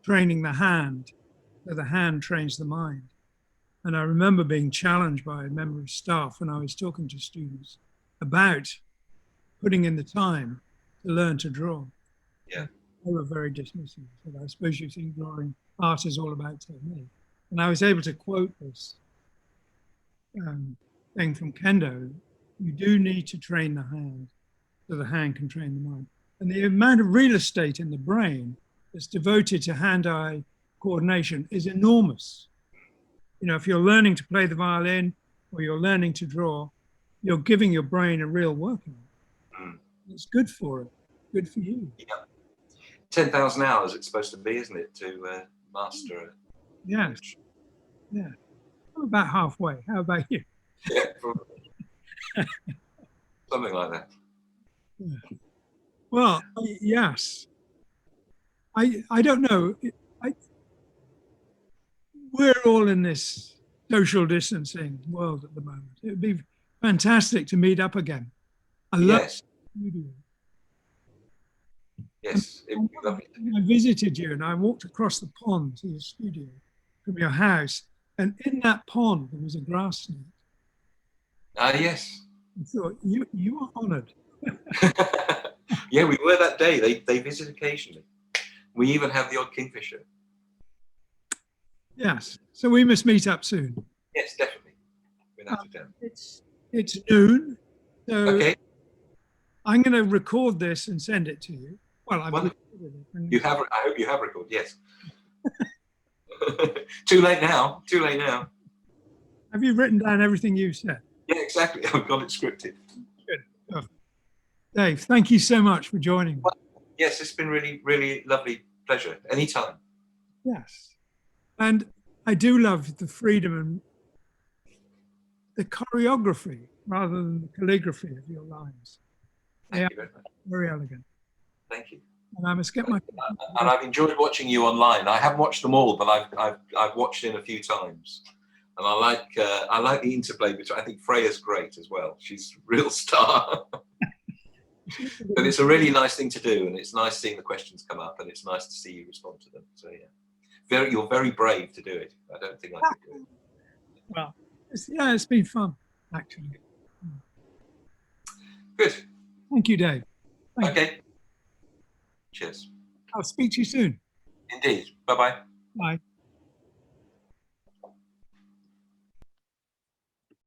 training the hand, so the hand trains the mind. And I remember being challenged by a member of staff when I was talking to students about putting in the time to learn to draw. Yeah. They were very dismissive. So I suppose you think drawing art is all about technique. And I was able to quote this thing from Kendo. You do need to train the hand so the hand can train the mind. And the amount of real estate in the brain that's devoted to hand-eye coordination is enormous. You know, if you're learning to play the violin or you're learning to draw, you're giving your brain a real workout. It's good for it, good for you. Yeah. 10,000 hours it's supposed to be, isn't it, to master it? Yes. Yeah. I'm about halfway. How about you? Yeah, probably. Something like that. Yeah. Well, yes. I don't know. I, we're all in this social distancing world at the moment. It would be fantastic to meet up again. I love Yes, studio. yes, it would be lovely. I visited you and I walked across the pond to your studio from your house, and in that pond there was a grass snake. Yes. I thought you are honoured. Yeah, we were that day. They visit occasionally. We even have the odd kingfisher. Yes, so we must meet up soon. Yes, definitely, without a doubt. It's noon, so Okay, I'm going to record this and send it to you. Well, I've wonderful. recorded it. And You have. I hope you have recorded. Yes. Too late now. Too late now. have you written down everything you said? Yeah, exactly. I've got it scripted. Good. Oh, Dave, thank you so much for joining me. Yes, it's been really, really lovely. Pleasure. Anytime. Yes. And I do love the freedom and the choreography rather than the calligraphy of your lines. They Thank are you very much. very elegant. Thank you. And I must get my. And I've enjoyed watching you online. I haven't watched them all, but I've watched in a few times, and I like the interplay between. I think Freya's great as well. She's a real star. But it's a really nice thing to do, and it's nice seeing the questions come up, and it's nice to see you respond to them. So yeah, you're very brave to do it. I don't think I could do it. Well, it's been fun, actually. Good. Thank you, Dave. Thank you. Okay. Cheers. I'll speak to you soon. Indeed. Bye-bye. Bye.